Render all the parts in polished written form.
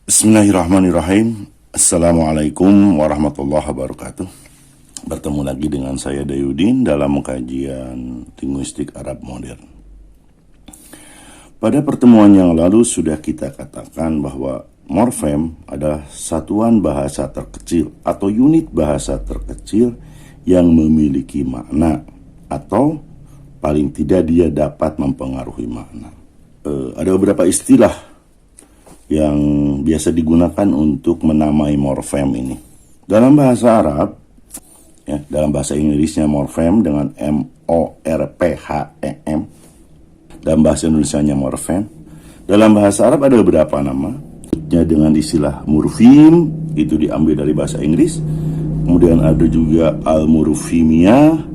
Bismillahirrahmanirrahim. Assalamualaikum warahmatullahi wabarakatuh. Bertemu lagi dengan saya Dayudin dalam kajian linguistik Arab modern. Pada pertemuan yang lalu sudah kita katakan bahwa morfem adalah satuan bahasa terkecil atau unit bahasa terkecil yang memiliki makna atau paling tidak dia dapat mempengaruhi makna. Ada beberapa istilah yang biasa digunakan untuk menamai morfem ini. Dalam bahasa Arab, ya, dalam bahasa Inggrisnya morfem dengan M-O-R-P-H-E-M. Dalam bahasa Indonesianya morfem. Dalam bahasa Arab ada beberapa nama. Dengan istilah murfim, itu diambil dari bahasa Inggris. Kemudian ada juga al-murfimiyah,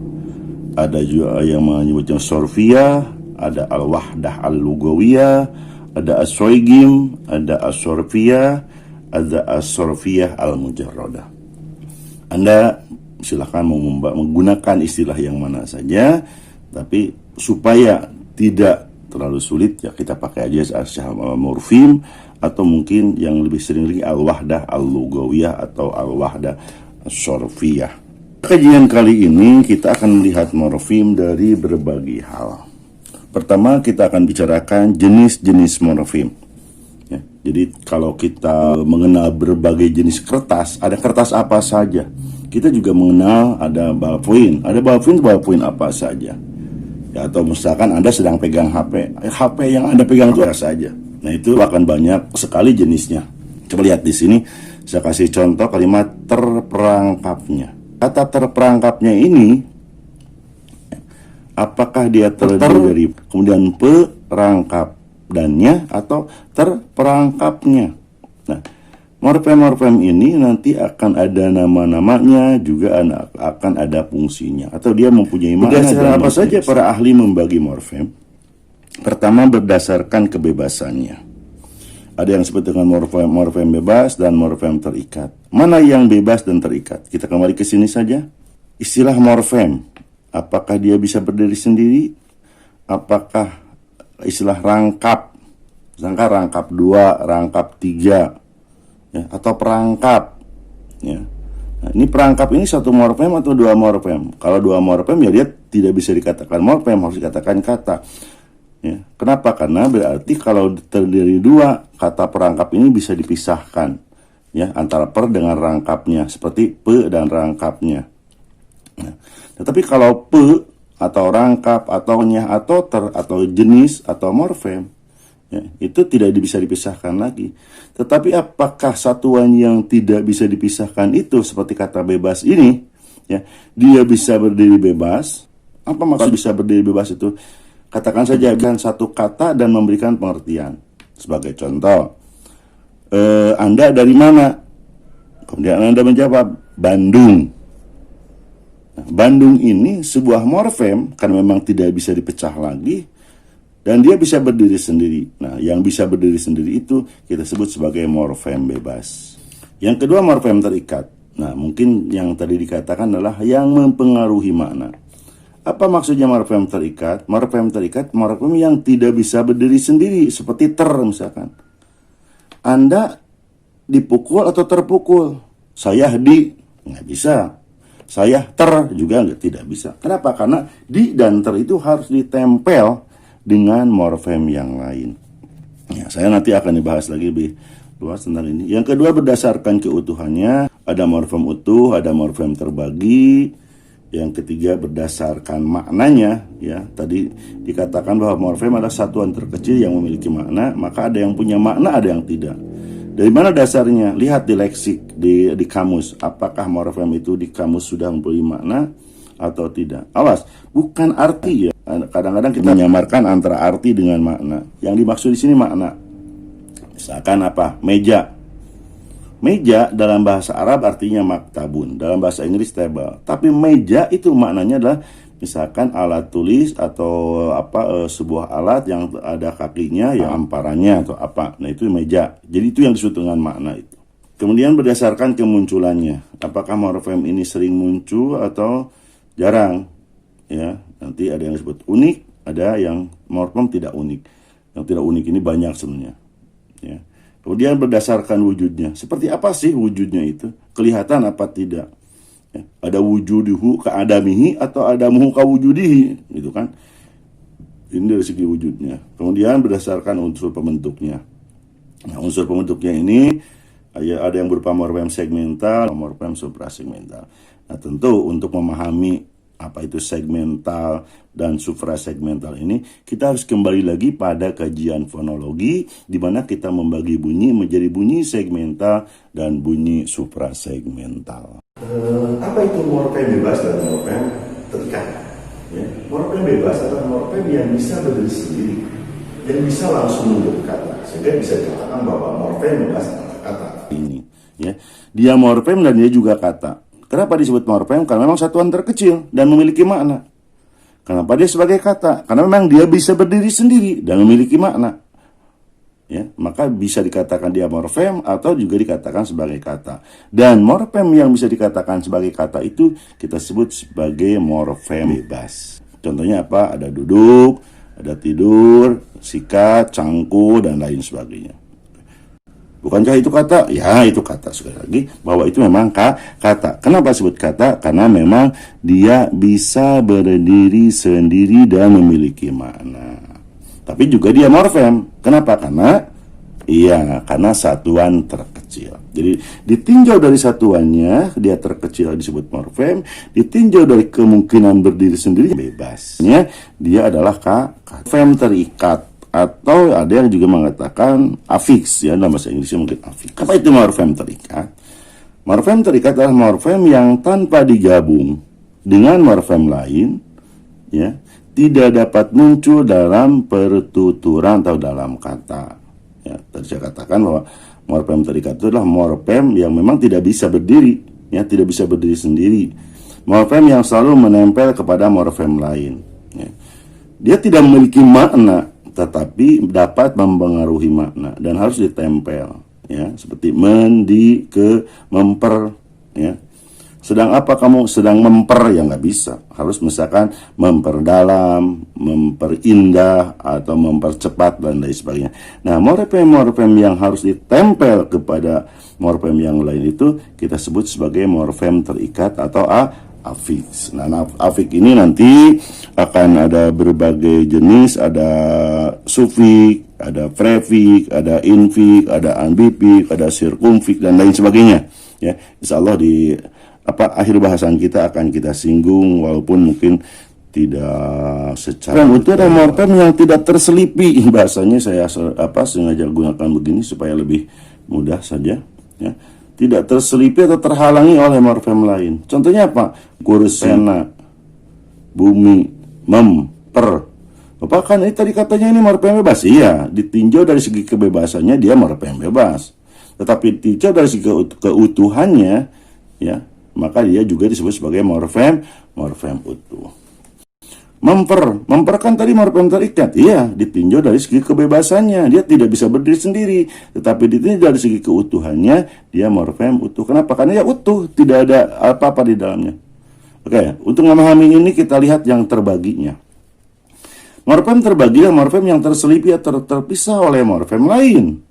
ada juga yang menyebutnya sorfiyah, ada al-wahdah al-lugawiyah, ada as-soygim, ada as-sorfiyah, ada as-sorfiyah al-mujarradah. Anda silahkan menggunakan istilah yang mana saja, tapi supaya tidak terlalu sulit ya kita pakai aja al-murfim, atau mungkin yang lebih sering lagi al-wahdah al-lugawiyah atau al-wahdah as-sorfiyah. Kajian kali ini kita akan melihat morfim dari berbagai hal. Pertama kita akan bicarakan jenis-jenis morfim. Ya, jadi kalau kita mengenal berbagai jenis kertas, ada kertas apa saja. Kita juga mengenal ada ballpoint. Ada ballpoint apa saja. Ya, atau misalkan Anda sedang pegang HP. HP yang Anda pegang itu apa saja. Nah itu akan banyak sekali jenisnya. Coba lihat di sini. Saya kasih contoh kalimat terperangkapnya. Kata terperangkapnya ini, apakah dia terdiri dari kemudian perangkap dannya atau terperangkapnya. Nah, morfem-morfem ini nanti akan ada nama-namanya, juga akan ada fungsinya, atau dia mempunyai makna. Berdasarkan apa saja para ahli membagi morfem? Pertama, berdasarkan kebebasannya. Ada yang disebut dengan morfem bebas dan morfem terikat. Mana yang bebas dan terikat? Kita kembali ke sini saja. Istilah morfem, apakah dia bisa berdiri sendiri? Apakah istilah rangkap? Misalkan rangkap 2, rangkap 3, ya, atau perangkap. Ya. Nah, ini perangkap ini satu morfem atau dua morfem? Kalau dua morfem ya dia tidak bisa dikatakan morfem, harus dikatakan kata. Ya. Kenapa? Karena berarti kalau terdiri dua, kata perangkap ini bisa dipisahkan, ya, antara per dengan rangkapnya, seperti pe dan rangkapnya. Nah, tetapi kalau pe atau rangkap atau nya atau ter atau jenis atau morfem, ya, itu tidak bisa dipisahkan lagi. Tetapi apakah satuan yang tidak bisa dipisahkan itu seperti kata bebas ini, ya, dia bisa berdiri bebas? Apa maksud bisa berdiri bebas itu? Katakan saja dengan satu kata dan memberikan pengertian. Sebagai contoh, Anda dari mana? Kemudian Anda menjawab Bandung. Bandung ini sebuah morfem karena memang tidak bisa dipecah lagi dan dia bisa berdiri sendiri. Nah, yang bisa berdiri sendiri itu kita sebut sebagai morfem bebas. Yang kedua, morfem terikat. Nah, mungkin yang tadi dikatakan adalah yang mempengaruhi makna. Apa maksudnya morfem terikat? Morfem terikat morfem yang tidak bisa berdiri sendiri, seperti ter misalkan. Anda dipukul atau terpukul? Saya nggak bisa. Saya ter juga tidak bisa. Kenapa? Karena di dan ter itu harus ditempel dengan morfem yang lain. Ya, saya nanti akan dibahas lagi lebih luas tentang ini. Yang kedua, berdasarkan keutuhannya, ada morfem utuh, ada morfem terbagi. Yang ketiga, berdasarkan maknanya, ya. Tadi dikatakan bahwa morfem adalah satuan terkecil yang memiliki makna, maka ada yang punya makna, ada yang tidak. Dari mana dasarnya? Lihat di leksik, di kamus. Apakah morfem itu di kamus sudah mempunyai makna atau tidak? Awas, bukan arti ya. Kadang-kadang kita menyamarkan antara arti dengan makna. Yang dimaksud di sini makna. Misalkan apa? Meja. Meja dalam bahasa Arab artinya maktabun, dalam bahasa Inggris table. Tapi meja itu maknanya adalah misalkan alat tulis atau sebuah alat yang ada kakinya, yang amparannya atau apa. Nah, itu meja. Jadi itu yang disebut dengan makna itu. Kemudian berdasarkan kemunculannya, apakah morfem ini sering muncul atau jarang? Ya, nanti ada yang disebut unik, ada yang morfem tidak unik. Yang tidak unik ini banyak sebenarnya. Ya. Kemudian berdasarkan wujudnya. Seperti apa sih wujudnya itu? Kelihatan apa tidak? Ya, ada wujuduhu ka adamihi atau adamuhu ka wujudihi, gitu kan? Ini dari segi wujudnya. Kemudian berdasarkan unsur pembentuknya. Nah, unsur pembentuknya ini ada yang berupa morfem segmental, morfem suprasegmental. Nah, tentu untuk memahami apa itu segmental dan suprasegmental ini, kita harus kembali lagi pada kajian fonologi, di mana kita membagi bunyi menjadi bunyi segmental dan bunyi suprasegmental. Apa itu morfem bebas dan morfem terikat? Ya, morfem bebas adalah morfem yang bisa berdiri sendiri, yang bisa langsung menjadi kata, sehingga bisa dikatakan bahwa morfem bebas adalah kata. Ini, ya, dia morfem dan dia juga kata. Kenapa disebut morfem? Karena memang satuan terkecil dan memiliki makna. Kenapa dia sebagai kata? Karena memang dia bisa berdiri sendiri dan memiliki makna. Ya, maka bisa dikatakan dia morfem atau juga dikatakan sebagai kata. Dan morfem yang bisa dikatakan sebagai kata itu kita sebut sebagai morfem bebas. Contohnya apa? Ada duduk, ada tidur, sikat, cangku, dan lain sebagainya. Bukankah itu kata? Ya, itu kata. Sekali lagi, bahwa itu memang kata. Kenapa sebut kata? Karena memang dia bisa berdiri sendiri dan memiliki makna. Tapi juga dia morfem. Kenapa? Karena satuan terkecil. Jadi ditinjau dari satuannya, dia terkecil disebut morfem. Ditinjau dari kemungkinan berdiri sendiri, bebasnya dia adalah kata. Morfem terikat. Atau ada yang juga mengatakan afiks, ya, dalam bahasa Inggrisnya mungkin afiks. Apa itu morfem terikat? Morfem terikat adalah morfem yang tanpa digabung dengan morfem lain, ya, tidak dapat muncul dalam pertuturan atau dalam kata. Ya, tadi saya katakan bahwa morfem terikat itu adalah morfem yang memang tidak bisa berdiri, ya, tidak bisa berdiri sendiri. Morfem yang selalu menempel kepada morfem lain. Ya. Dia tidak memiliki makna, tetapi dapat mempengaruhi makna dan harus ditempel, ya, seperti memper, ya. Sedang apa kamu sedang memper, ya nggak bisa, harus misalkan memperdalam, memperindah atau mempercepat dan lain sebagainya. Nah, morfem yang harus ditempel kepada morfem yang lain itu kita sebut sebagai morfem terikat atau afiks. Nah, afiks ini nanti akan ada berbagai jenis, ada sufik, ada prefik, ada infik, ada ambifik, ada sirkumfik dan lain sebagainya. Ya, insya Allah di akhir bahasan kita akan kita singgung, walaupun mungkin tidak secara utuh. Ada morfem yang tidak terselipi, bahasanya saya sengaja gunakan begini supaya lebih mudah saja, ya. Tidak terselipi atau terhalangi oleh morfem lain. Contohnya apa? Kursi, pena, bumi, memper. Bapak kan ini tadi katanya ini morfem bebas. Iya, ditinjau dari segi kebebasannya dia morfem bebas. Tetapi ditinjau dari segi keutuhannya, ya, maka dia juga disebut sebagai morfem utuh. Memper kan tadi morfem terikat. Iya, ditinjau dari segi kebebasannya, dia tidak bisa berdiri sendiri. Tetapi ditinjau dari segi keutuhannya, dia morfem utuh. Kenapa? Karena ya utuh, tidak ada apa-apa di dalamnya. Oke, untuk memahami ini kita lihat yang terbaginya. Morfem terbagi adalah morfem yang terselipi atau terpisah oleh morfem lain.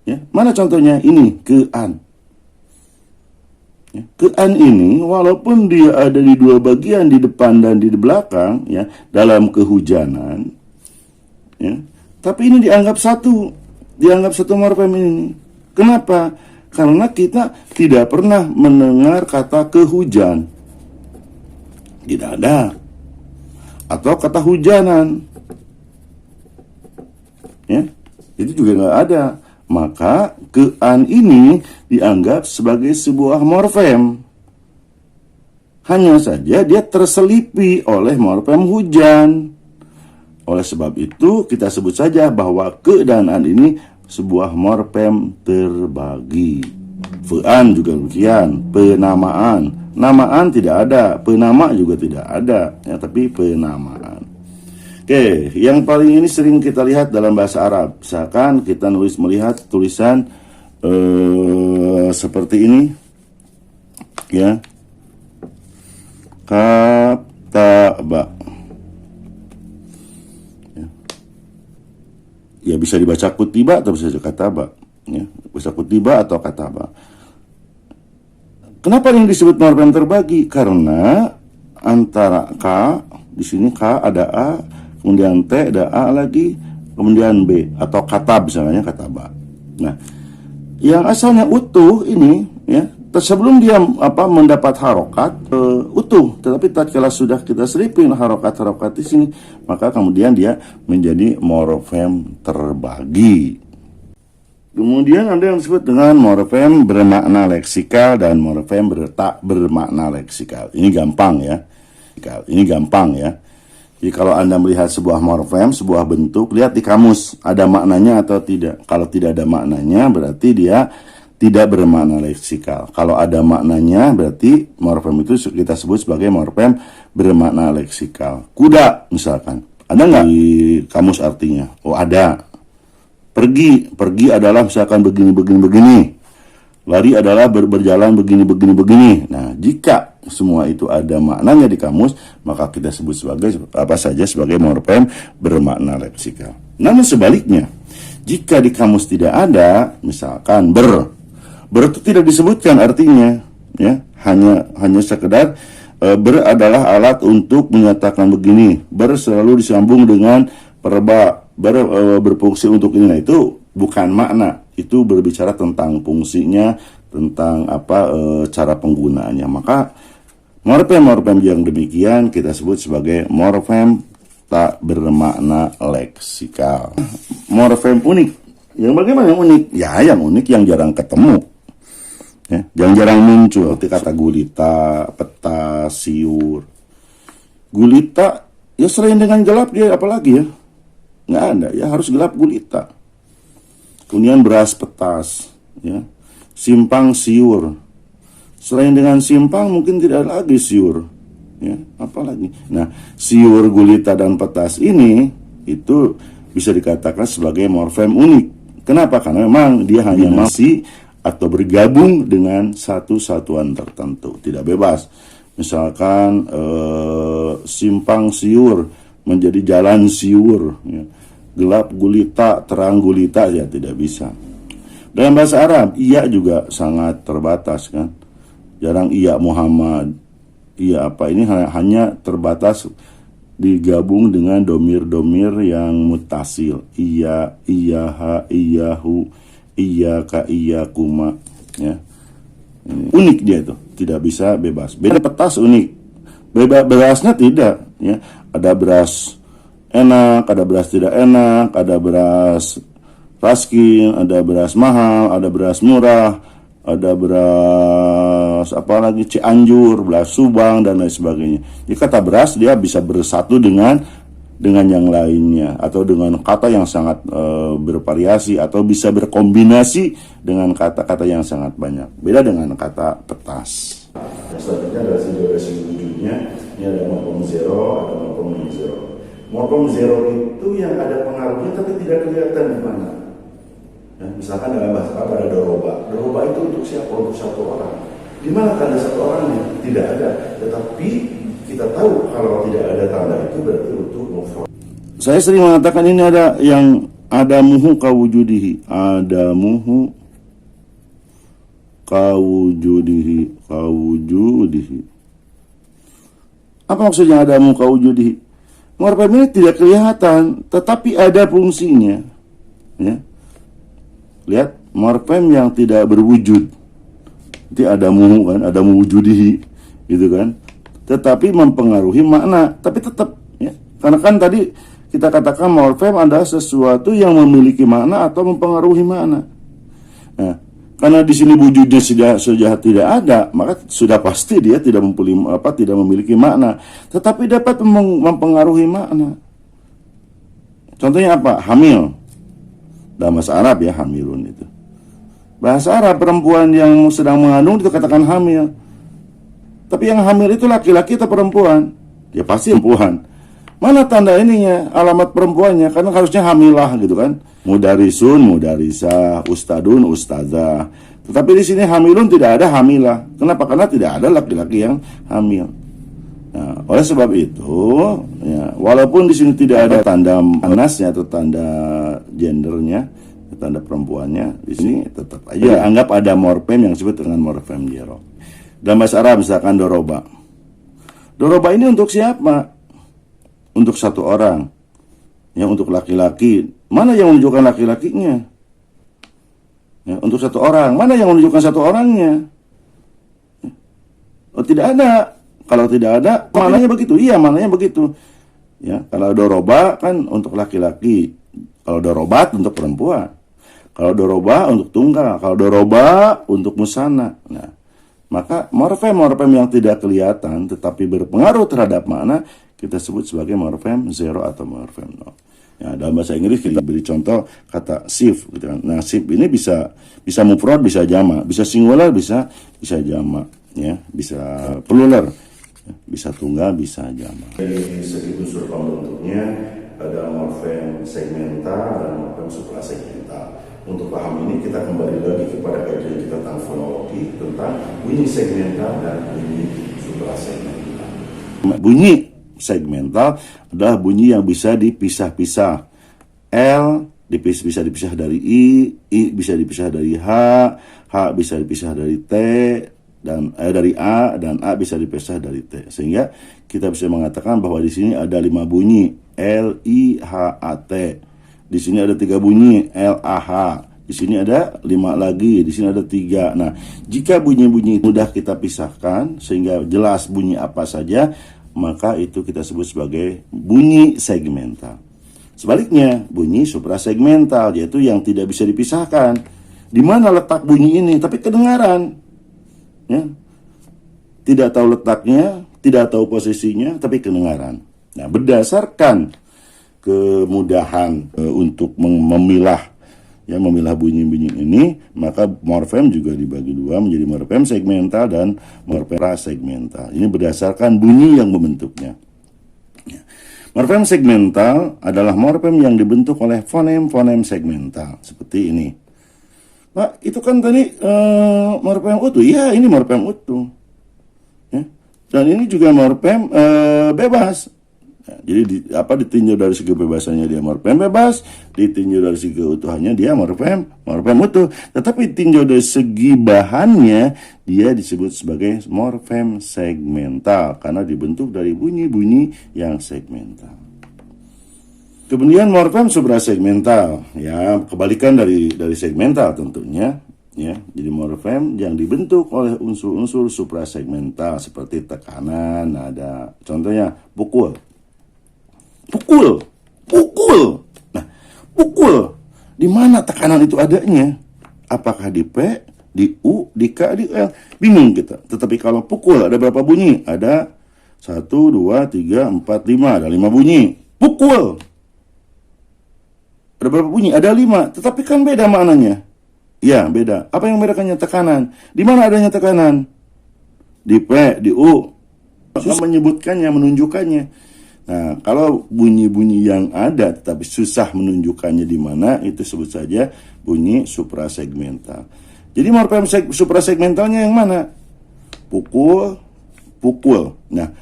Ya, mana contohnya? Ini kean. Kean ini walaupun dia ada di dua bagian, di depan dan di belakang, ya, dalam kehujanan, ya, tapi ini dianggap satu morfem ini. Kenapa? Karena kita tidak pernah mendengar kata kehujan, tidak ada, atau kata hujanan, ya, itu juga nggak ada. Maka kean ini dianggap sebagai sebuah morfem. Hanya saja dia terselipi oleh morfem hujan. Oleh sebab itu kita sebut saja bahwa ke dan an ini sebuah morfem terbagi. Fean juga demikian, penamaan. Namaan tidak ada, penama juga tidak ada, ya, tapi penamaan. Oke, yang paling ini sering kita lihat dalam bahasa Arab. Misalkan kita melihat tulisan seperti ini, ya, kataba, ya, bisa dibaca kutiba atau bisa dibaca kataba. Ya, bisa kutiba atau kataba. Kenapa yang disebut morfem terbagi? Karena antara K, di sini K ada A, kemudian T ada A lagi, kemudian B atau katab misalnya kataba. Nah, yang asalnya utuh ini ya, sebelum dia mendapat harokat utuh, tetapi tatkala sudah kita selipin harokat di sini, maka kemudian dia menjadi morfem terbagi. Kemudian ada yang disebut dengan morfem bermakna leksikal dan morfem tak bermakna leksikal. Ini gampang ya. Jadi kalau Anda melihat sebuah morfem, sebuah bentuk, lihat di kamus ada maknanya atau tidak. Kalau tidak ada maknanya berarti dia tidak bermakna leksikal. Kalau ada maknanya berarti morfem itu kita sebut sebagai morfem bermakna leksikal. Kuda misalkan, ada nggak di kamus artinya? Oh ada. Pergi adalah misalkan begini. Lari adalah berjalan begini. Nah, jika semua itu ada maknanya di kamus, maka kita sebut sebagai sebagai morfem bermakna leksikal. Namun sebaliknya, jika di kamus tidak ada, misalkan ber itu tidak disebutkan artinya, ya, hanya sekedar ber adalah alat untuk menyatakan begini. Ber selalu disambung dengan perba. Berfungsi untuk ini. Nah, itu bukan makna, itu berbicara tentang fungsinya, tentang cara penggunaannya. Maka morfem yang demikian kita sebut sebagai morfem tak bermakna leksikal. Morfem unik, yang bagaimana yang unik? Ya, yang unik yang jarang ketemu, ya, yang jarang muncul. Seperti kata gulita, peta, siur. Gulita ya selain dengan gelap dia apalagi ya? Nggak ada, ya harus gelap gulita. Kemudian beras petas, ya, simpang siur. Selain dengan simpang mungkin tidak ada lagi siur, ya, apalagi. Nah, siur, gulita dan petas ini itu bisa dikatakan sebagai morfem unik. Kenapa? Karena memang dia hanya masih atau bergabung dengan satu satuan tertentu, tidak bebas. Misalkan simpang siur menjadi jalan siur, ya. Gelap gulita, terang gulita, ya tidak bisa. Dalam bahasa Arab, iya juga sangat terbatas kan. Jarang iya Muhammad, iya apa, ini hanya terbatas digabung dengan domir-domir yang mutasil. Iya, iyaha, iyahu, iyaka, iyakuma, ya. Unik dia itu, tidak bisa bebas. Beda petas unik. Berasnya tidak, ya. Ada beras enak, ada beras tidak enak, ada beras raskin, ada beras mahal, ada beras murah, ada beras apalagi Cianjur, beras Subang dan lain sebagainya. Jadi kata beras dia bisa bersatu dengan yang lainnya atau dengan kata yang sangat bervariasi atau bisa berkombinasi dengan kata-kata yang sangat banyak. Beda dengan kata petas. Selanjutnya adalah residu wujudnya. Ini ada morfem zero, ada morfem non-zero. Morfem zero itu yang ada pengaruhnya tapi tidak kelihatan di mana. Ya, misalkan dalam bahasa Arab ada doroba. Doroba itu untuk siapa? Untuk satu orang. Di mana tanda satu orangnya? Tidak ada. Tetapi kita tahu kalau tidak ada tanda itu berarti untuk mufrad. Saya sering mengatakan ini ada yang adamuhu kawujudihi. Adamuhu kawujudihi. Apa maksudnya adamu kawujudihi? Morfem ini tidak kelihatan, tetapi ada fungsinya. Ya. Lihat, morfem yang tidak berwujud. Itu ada muhu kan, ada mewujudihi, gitu kan. Tetapi mempengaruhi makna, tapi tetap, ya. Karena kan tadi kita katakan morfem adalah sesuatu yang memiliki makna atau mempengaruhi makna. Nah, karena di sini wujudnya sudah tidak ada, maka sudah pasti dia tidak memiliki makna, tetapi dapat mempengaruhi makna. Contohnya apa? Hamil. Dalam bahasa Arab ya, hamilun itu. Bahasa Arab perempuan yang sedang mengandung itu katakan hamil. Tapi yang hamil itu laki-laki atau perempuan? Ya pasti perempuan. Mana tanda ininya, alamat perempuannya? Karena harusnya hamilah gitu kan. Mudarisun, mudarisah, ustadun, ustazah. Tetapi di sini hamilun tidak ada hamilah. Kenapa? Karena tidak ada laki-laki yang hamil. Nah, oleh sebab itu, ya, walaupun di sini tidak ada tanda anasnya atau tanda gendernya, tanda perempuannya di sini tetap aja anggap ada morfem yang disebut dengan morfem jero. Dalam bahasa Arab misalkan doroba. Doroba ini untuk siapa? Untuk satu orang. Ya, untuk laki-laki. Mana yang menunjukkan laki-lakinya? Ya, untuk satu orang. Mana yang menunjukkan satu orangnya? Oh, tidak ada. Kalau tidak ada, mananya begitu. Iya, mananya begitu. Ya, kalau doroba kan untuk laki-laki. Kalau dorobat untuk perempuan. Kalau doroba untuk tunggal. Kalau doroba untuk musana. Nah, maka morfem-morfem yang tidak kelihatan tetapi berpengaruh terhadap makna kita sebut sebagai morfem zero atau morfem nol. Ya, dalam bahasa Inggris kita beri contoh kata shift gitu kan. Nah, shift ini bisa mufrad, bisa jamak, bisa singular, bisa jamak, ya, bisa plural, bisa tunggal, bisa jamak. Dari segi unsur pembentuknya ada morfem segmental dan morfem suprasegmental. Untuk paham ini kita kembali lagi kepada kajian kita tentang fonologi, tentang bunyi segmental dan bunyi suprasegmental. Bunyi segmental adalah bunyi yang bisa dipisah-pisah. L bisa dipisah dari I bisa dipisah dari H bisa dipisah dari T, dan dari A, dan A bisa dipisah dari T. Sehingga kita bisa mengatakan bahwa di sini ada 5 bunyi L, I, H, A, T. Di sini ada 3 bunyi L, A, H. Di sini ada 5 lagi, di sini ada 3. Nah, jika bunyi-bunyi mudah kita pisahkan sehingga jelas bunyi apa saja, maka itu kita sebut sebagai bunyi segmental. Sebaliknya, bunyi suprasegmental yaitu yang tidak bisa dipisahkan. Di mana letak bunyi ini? Tapi kedengaran. Ya. Tidak tahu letaknya, tidak tahu posisinya, tapi kedengaran. Nah, berdasarkan kemudahan untuk memilah bunyi-bunyi ini, maka morfem juga dibagi dua menjadi morfem segmental dan morfem prasegmental. Ini berdasarkan bunyi yang membentuknya. Morfem segmental adalah morfem yang dibentuk oleh fonem-fonem segmental seperti ini. Pak, itu kan tadi morfem utuh. Ya, ini morfem utuh. Ya. Dan ini juga morfem bebas. Nah, jadi ditinjau dari segi kebebasannya dia morfem bebas, ditinjau dari segi keutuhannya dia morfem utuh. Tetapi ditinjau dari segi bahannya dia disebut sebagai morfem segmental karena dibentuk dari bunyi-bunyi yang segmental. Kemudian morfem suprasegmental, ya kebalikan dari segmental tentunya. Ya, jadi morfem yang dibentuk oleh unsur-unsur suprasegmental seperti tekanan, nada. Contohnya pukul. Nah, pukul. Di mana tekanan itu adanya? Apakah di P, di U, di K, di L? Bingung kita. Tetapi kalau pukul ada berapa bunyi? Ada 1, 2, 3, 4, 5. Ada 5 bunyi. Pukul. Ada berapa bunyi? Ada 5. Tetapi kan beda maknanya. Ya, beda. Apa yang membedakannya? Tekanan. Di mana adanya tekanan? Di P, di U. Susah menyebutkannya, menunjukkannya. Nah, kalau bunyi-bunyi yang ada tetapi susah menunjukkannya di mana, itu sebut saja bunyi suprasegmental. Jadi morfem suprasegmentalnya yang mana? Pukul. Nah,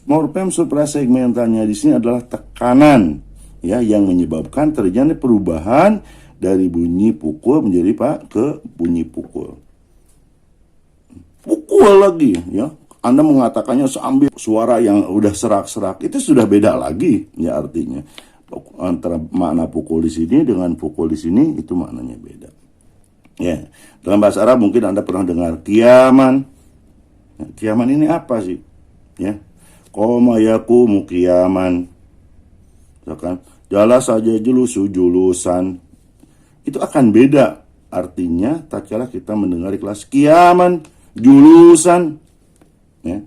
morfem suprasegmentalnya di sini adalah tekanan, ya, yang menyebabkan terjadi perubahan dari bunyi pukul menjadi ke bunyi pukul. Pukul lagi, ya. Anda mengatakannya sambil suara yang udah serak-serak, itu sudah beda lagi, ya artinya. Antara makna pukul di sini dengan pukul di sini, itu maknanya beda. Ya, dalam bahasa Arab mungkin Anda pernah dengar kiaman. Ya, kiaman ini apa sih? Ya, qoma yaqumu kiaman. Misalkan, jala saja julusan. Itu akan beda artinya tak kala kita mendengar kelas kiaman, julusan. Ya.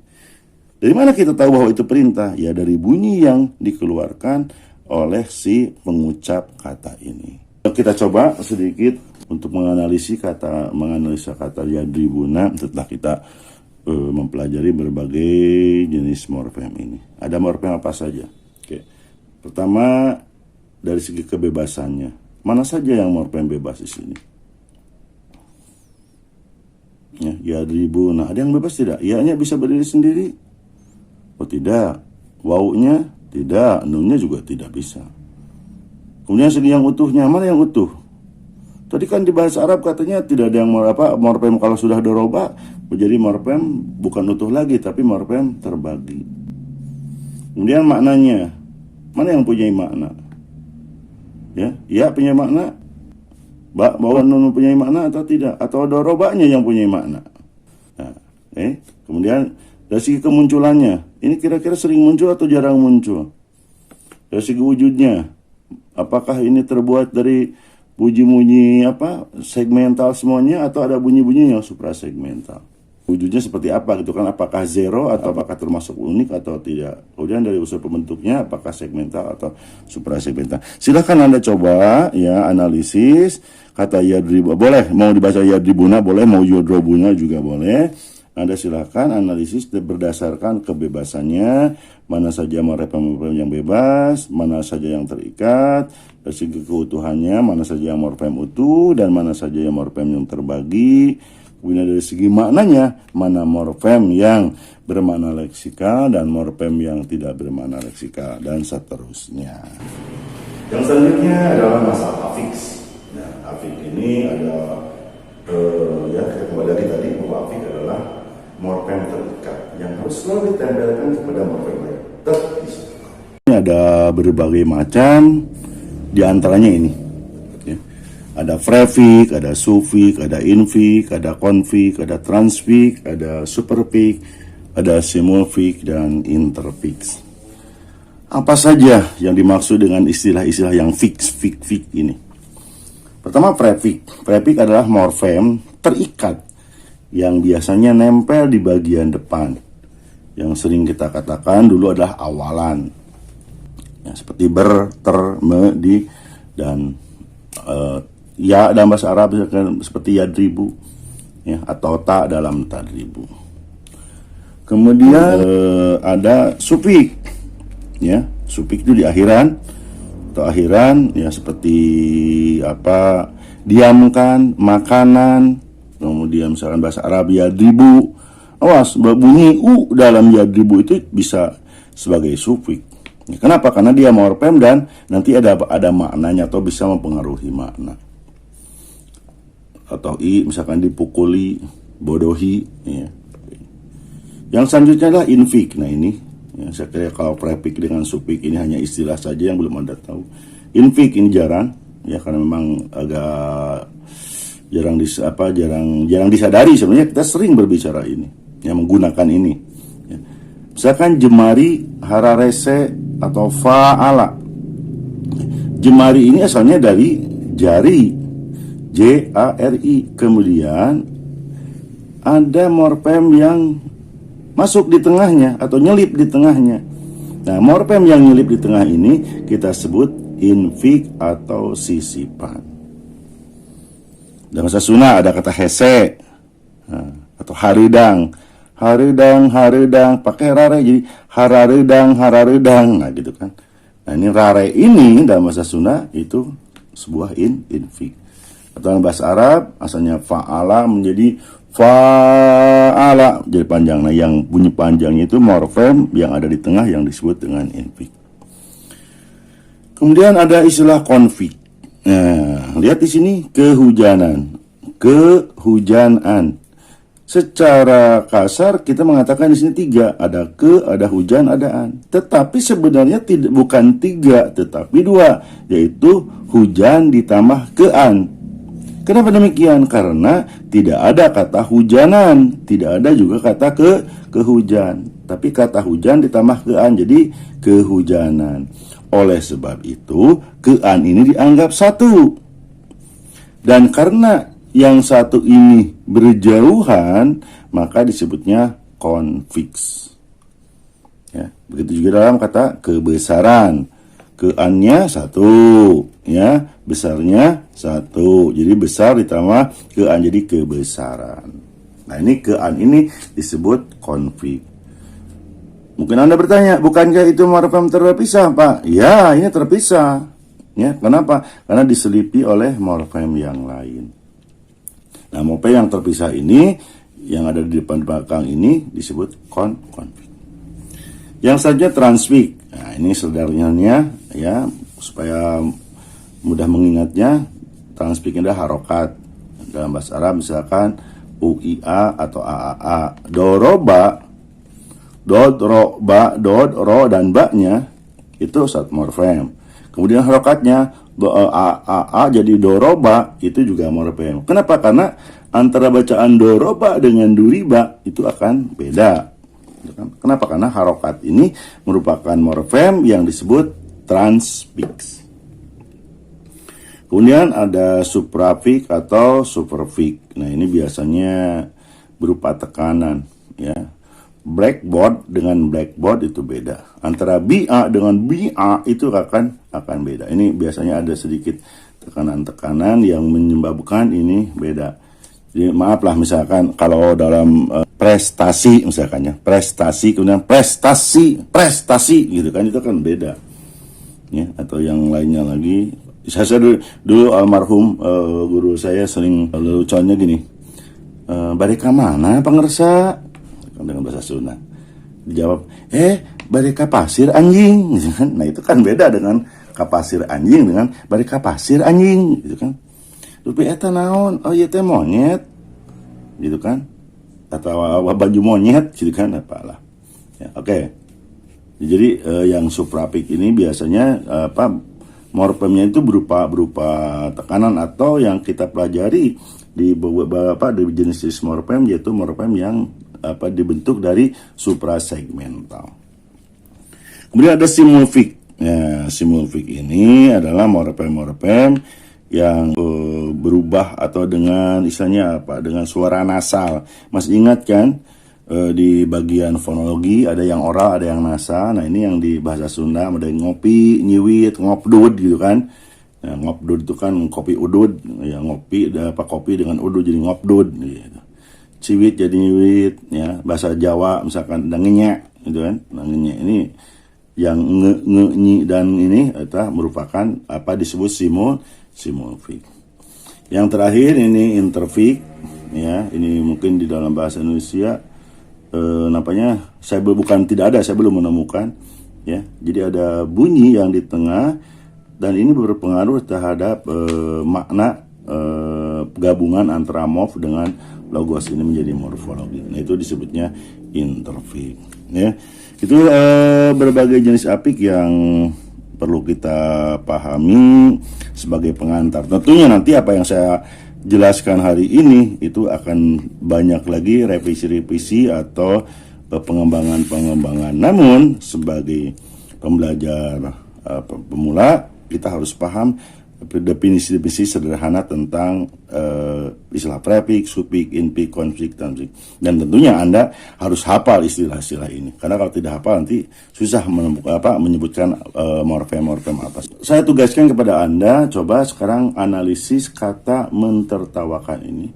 Dari mana kita tahu bahwa itu perintah? Ya dari bunyi yang dikeluarkan oleh si pengucap kata ini. Kita coba sedikit untuk menganalisa kata yadribuna setelah kita mempelajari berbagai jenis morfem ini. Ada morfem apa saja? Oke. Pertama, dari segi kebebasannya. Mana saja yang morfem bebas di sini? Ya, yadribuna. Ada yang bebas tidak? Ya-nya bisa berdiri sendiri? Oh tidak. Wau-nya tidak. Nun-nya juga tidak bisa. Kemudian segi yang utuhnya. Mana yang utuh? Tadi kan di bahasa Arab katanya tidak ada yang morfem kalau sudah doroba menjadi morfem bukan utuh lagi tapi morfem terbagi. Kemudian maknanya, mana yang punya makna? Ya punya makna. Bahwa nun punya makna atau tidak? Atau dorobanya yang punya makna? Nah, kemudian dari segi kemunculannya, ini kira-kira sering muncul atau jarang muncul? Dari segi wujudnya, apakah ini terbuat dari bunyi-bunyi segmental semuanya atau ada bunyi-bunyi yang suprasegmental? Wujudnya seperti apa gitu kan? Apakah zero atau apakah termasuk unik atau tidak? Kemudian dari unsur pembentuknya apakah segmental atau suprasegmental? Silahkan Anda coba ya analisis kata yadribu. Boleh mau dibaca yadribuna, boleh mau yodrobuna juga boleh. Anda silakan analisis berdasarkan kebebasannya, mana saja morfem yang bebas, mana saja yang terikat, dari segi keutuhannya, mana saja yang morfem utuh, dan mana saja yang morfem yang terbagi. Kemudian dari segi maknanya, mana morfem yang bermakna leksikal dan morfem yang tidak bermakna leksikal, dan seterusnya. Yang selanjutnya adalah masalah afiks. Nah, afiks ini ada, kita kembali lagi tadi bahwa afiks adalah morfem terikat yang harus selalu ditempelkan kepada morfem lain terpisah. Ini ada berbagai macam, diantaranya ini. Ada prefix, ada sufix, ada infix, ada konfix, ada transfix, ada superfix, ada semofix, dan interfix. Apa saja yang dimaksud dengan istilah-istilah yang fix ini? Pertama, prefix. Prefix adalah morfem terikat yang biasanya nempel di bagian depan. Yang sering kita katakan dulu adalah awalan. Ya, seperti ber, ter, me, di, dan ya dalam bahasa Arab seperti yadribu, ya, atau ta dalam tadribu. Kemudian ada sufix. Ya, sufix itu di akhiran atau akhiran, ya, seperti diamkan, makanan. Kemudian misalkan bahasa Arab yadribu, awas bunyi u dalam yadribu itu bisa sebagai sufix. Ya, kenapa? Karena dia morfem dan nanti ada maknanya atau bisa mempengaruhi makna. Atau misalkan dipukuli, bodohi. Ya. Yang selanjutnya adalah infix. Nah ini, ya, saya kira kalau prefix dengan sufix ini hanya istilah saja yang belum Anda tahu. Infix ini jarang, ya, karena memang agak jarang disadari. Sebenarnya kita sering berbicara ini, ya, menggunakan ini. Ya. Misalkan jemari, hararese, atau fa'ala. Jemari ini asalnya dari jari, J-A-R-I. Kemudian ada morfem yang masuk di tengahnya atau nyelip di tengahnya. Nah, morfem yang nyelip di tengah ini kita sebut infix atau sisipan. Dalam bahasa Sunda ada kata hese, atau haridang, pakai rare jadi hararedang, nah gitu kan. Nah ini rare ini dalam bahasa Sunda itu sebuah infix. Atau dalam bahasa Arab asalnya fa'ala menjadi fa'ala, jadi panjang. Nah yang bunyi panjangnya itu morfem yang ada di tengah yang disebut dengan infix. Kemudian ada istilah konflik. Nah, lihat di sini kehujanan. Secara kasar kita mengatakan di sini 3, ada ada hujan, ada an. Tetapi sebenarnya bukan 3, tetapi 2, yaitu hujan ditambah an. Kenapa demikian? Karena tidak ada kata hujanan, tidak ada juga kata kehujan, tapi kata hujan ditambah an, jadi kehujanan. Oleh sebab itu, an ini dianggap 1. Dan karena yang satu ini berjauhan, maka disebutnya konfiks. Ya, begitu juga dalam kata kebesaran. Keannya 1, ya, besarnya 1. Jadi besar ditambah kean jadi kebesaran. Nah, ini kean ini disebut konfiks. Mungkin Anda bertanya, bukankah itu morfem terpisah, Pak? Ya, ini terpisah. Ya, kenapa? Karena diselipi oleh morfem yang lain. Nah, morfem yang terpisah ini, yang ada di depan belakang ini disebut konflik. Yang selanjutnya transfix. Nah, ini saudaranya, ya, supaya mudah mengingatnya. Transpik adalah harokat. Dalam bahasa Arab misalkan UIA atau AAA. Doroba, dod, ro, ba, dod, ro, dan ba-nya itu satu morfem. Kemudian harokatnya AAA jadi doroba, itu juga morfem. Kenapa? Karena antara bacaan doroba dengan duriba itu akan beda. Kenapa? Karena harokat ini merupakan morfem yang disebut transpik. Kemudian ada suprafik atau superfik. Nah, ini biasanya berupa tekanan, ya. Blackboard dengan blackboard itu beda. Antara BA dengan BA itu akan beda. Ini biasanya ada sedikit tekanan-tekanan yang menyebabkan ini beda. Jadi maaf lah, misalkan kalau dalam prestasi misalkan ya, prestasi kemudian prestasi gitu kan, itu kan beda. Ya, atau yang lainnya lagi. Saya dulu almarhum guru saya sering leluconnya gini, bareka mana pengersa, dengan bahasa Sunda. Dijawab, bareka pasir anjing. Nah, itu kan beda dengan kapasir anjing dengan bareka pasir anjing, gitu kan. Tapi eta naon? Oh iya teh monyet, gitu kan? Atau baju monyet, gitu kan? Apalah. Ya, oke. Jadi yang suprafik ini biasanya morfemnya itu berupa tekanan, atau yang kita pelajari di beberapa jenis morfem, yaitu morfem yang dibentuk dari suprasegmental. Kemudian ada simulfik. Ya, simulfik ini adalah morfem-morfem yang berubah atau dengan istilahnya dengan suara nasal. Masih ingat kan? Di bagian fonologi ada yang oral, ada yang nasal. Nah, ini yang di bahasa Sunda ada yang ngopi, nyiwit, ngopdud gitu kan. Nah, ngopdud itu kan kopi udud, ya ngopi kopi dengan udud jadi ngopdud gitu. Ciwit jadi nyiwit, ya. Bahasa Jawa misalkan ngenyek gitu kan. Nah, ngenyek ini yang nyi dan ini merupakan disebut simulfik. Yang terakhir ini interfik, ya. Ini mungkin di dalam bahasa Indonesia saya belum menemukan, ya. Jadi ada bunyi yang di tengah dan ini berpengaruh terhadap makna gabungan antara morf dengan logos, ini menjadi morfologi. Nah, itu disebutnya interfik, ya. Itu berbagai jenis apik yang perlu kita pahami sebagai pengantar. Tentunya nanti apa yang saya jelaskan hari ini itu akan banyak lagi revisi-revisi atau pengembangan-pengembangan. Namun sebagai pembelajar pemula, kita harus paham definisi-definisi sederhana tentang istilah prefik, sufik, infik, konflik, transfik. Dan tentunya Anda harus hafal istilah-istilah ini. Karena kalau tidak hafal nanti susah menyebutkan morfem-morfem apa. Saya tugaskan kepada Anda, coba sekarang analisis kata mentertawakan ini.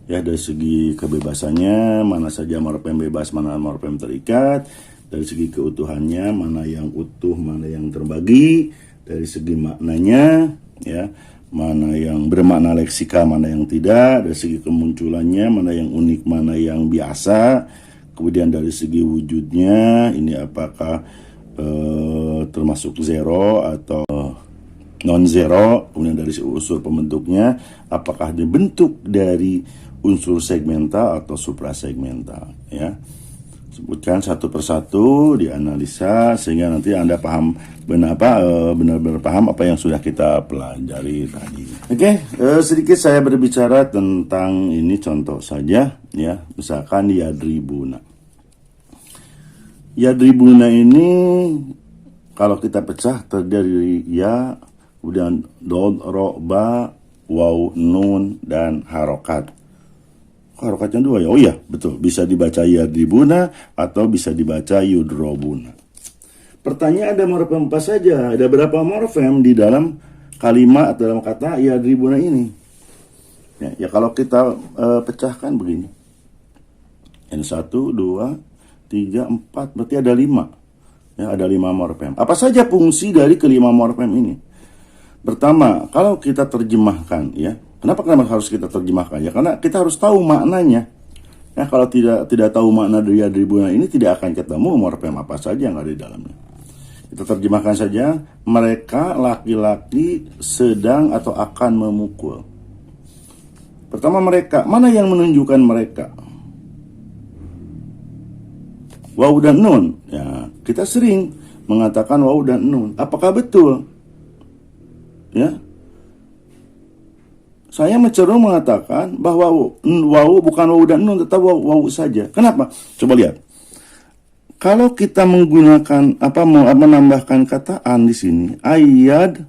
Ya, dari segi kebebasannya, mana saja morfem bebas, mana morfem terikat. Dari segi keutuhannya, mana yang utuh, mana yang terbagi. Dari segi maknanya, ya, mana yang bermakna leksika, mana yang tidak. Dari segi kemunculannya, mana yang unik, mana yang biasa. Kemudian dari segi wujudnya, ini apakah termasuk zero atau non-zero. Kemudian dari unsur pembentuknya, apakah dibentuk dari unsur segmental atau suprasegmental, ya. Sebutkan satu persatu, dianalisa sehingga nanti Anda paham benar-benar paham apa yang sudah kita pelajari tadi. Oke, sedikit saya berbicara tentang ini, contoh saja, ya. Misalkan yadribuna. Yadribuna ini kalau kita pecah terdiri ya, kemudian dod, ro, ba, waw, nun, dan harokat. Harokatnya dua ya. Oh iya, betul. Bisa dibaca yadribuna atau bisa dibaca yudrobuna. Pertanyaan, ada morfem apa saja? Ada berapa morfem di dalam kalimat atau dalam kata yadribuna ini? Ya kalau kita pecahkan begini. Yang 1, 2, 3, 4, berarti ada 5. Ya, ada 5 morfem. Apa saja fungsi dari kelima morfem ini? Pertama, kalau kita terjemahkan, ya. Kenapa harus kita terjemahkan? Ya karena kita harus tahu maknanya. Ya, kalau tidak tahu makna dari yadribuna ini, tidak akan ketemu morfem apa saja yang ada di dalamnya. Kita terjemahkan saja, mereka laki-laki sedang atau akan memukul. Pertama mereka, mana yang menunjukkan mereka? Waw dan nun. Ya, kita sering mengatakan waw dan nun. Apakah betul? Ya. Saya cenderung mengatakan bahwa waw bukan waw dan nun, tetap waw saja. Kenapa? Coba lihat. Kalau kita menggunakan menambahkan kata an di sini, ayat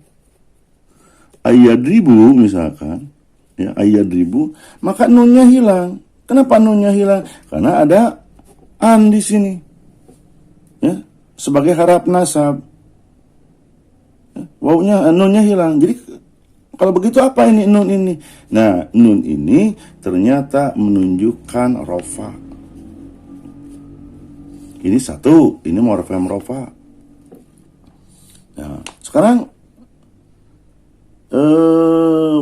ribu misalkan, ya ayat ribu, maka nunnya hilang. Kenapa nunnya hilang? Karena ada an di sini, ya sebagai harap nasab. Ya, wawnya nunnya hilang. Jadi kalau begitu apa ini nun ini? Nah, nun ini ternyata menunjukkan rofa. Ini satu, ini morfem rofa. Nah, sekarang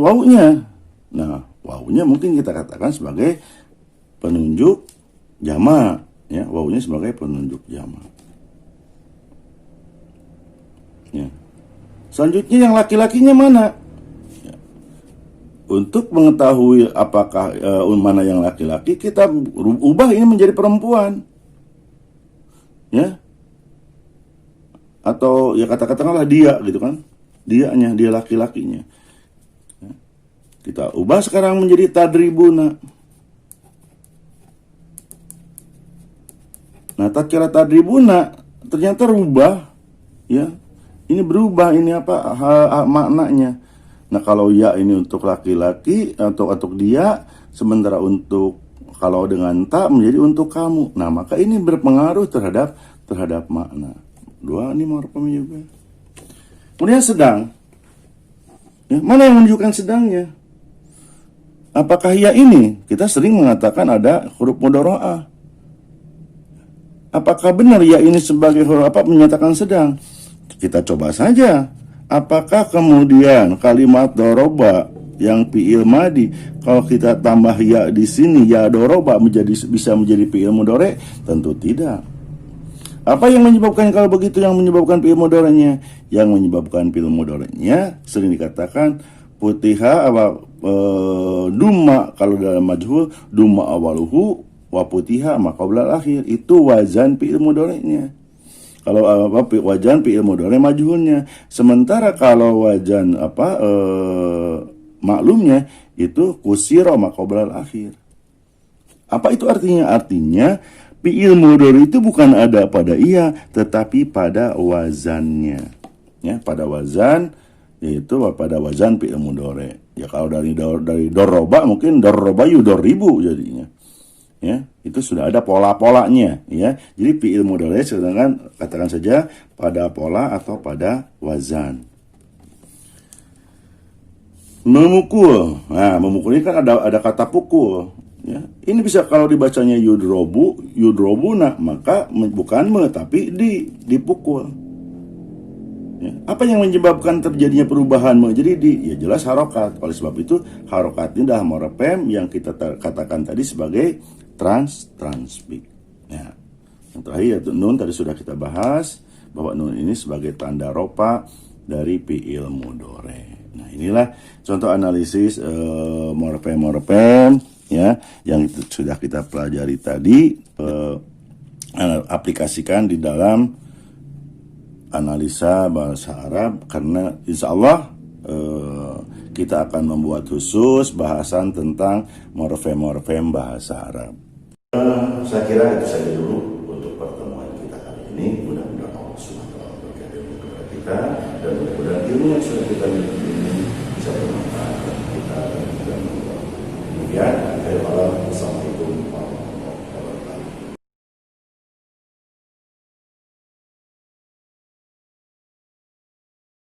wawunya. Nah, wawunya mungkin kita katakan sebagai penunjuk jama, ya, wawunya sebagai penunjuk jama. Ya. Selanjutnya yang laki-lakinya mana? Ya. Untuk mengetahui apakah mana yang laki-laki, kita ubah ini menjadi perempuan. Ya, atau ya katakanlah dia gitu kan, dia laki-lakinya. Ya. Kita ubah sekarang menjadi tadribuna. Nah, tatkala tadribuna ternyata rubah, ya, ini berubah, ini maknanya. Nah, kalau ya ini untuk laki-laki atau untuk dia, sementara untuk kalau dengan tak menjadi untuk kamu. Nah, maka ini berpengaruh terhadap makna. Dua ini morfem juga. Kemudian sedang. Ya, mana yang menunjukkan sedangnya? Apakah ya ini? Kita sering mengatakan ada huruf mudharaah. Apakah benar ya ini sebagai huruf menyatakan sedang? Kita coba saja. Apakah kemudian kalimat doroba yang fi'il madi, kalau kita tambah ya di sini, ya doroba bisa menjadi fi'il mudhari? Tentu tidak. Apa yang menyebabkan kalau begitu, yang menyebabkan fi'il mudhari'nya? Yang menyebabkan fi'il mudhari'nya sering dikatakan putiha dumma, kalau dalam majhul dumma awaluhu wa putiha ma qabla akhir. Itu wazan fi'il mudhari'nya. Kalau wajan fi'il mudhari majhulnya. Sementara kalau wajan maklumnya itu kusiro maqoblal akhir. Apa itu artinya? Artinya fi'il mudhari itu bukan ada pada iya, tetapi pada wazannya. Ya, pada wazan, yaitu pada wazan fi'il mudhari. Ya, kalau dari doroba mungkin doroba yudoribu jadinya. Ya, itu sudah ada pola-polanya, ya. Jadi fi'il mudhari sedangkan katakan saja pada pola atau pada wazan. Memukul. Nah, memukul ini kan ada kata pukul, ya. Ini bisa kalau dibacanya yudrobuna, maka bukan tapi dipukul. Ya. Apa yang menyebabkan terjadinya perubahan menjadi ya jelas harokat. Oleh sebab itu harokat ini adalah morfem yang kita katakan tadi sebagai transmik. Ya. Yang terakhir yaitu nun, tadi sudah kita bahas bahwa nun ini sebagai tanda ropa dari fi'il mudhari. Nah, inilah contoh analisis morfem ya yang sudah kita pelajari tadi, aplikasikan di dalam analisa bahasa Arab, karena insya Allah kita akan membuat khusus bahasan tentang morfem bahasa Arab. Saya kira itu saja dulu untuk pertemuan kita kali ini. Mudah-mudahan Allah SWT berkati kepada kita, dan mudah-mudahan ilmu yang sudah kita miliki ini bisa bermanfaat bagi kita dan juga membuat. Demikian, akhir malam.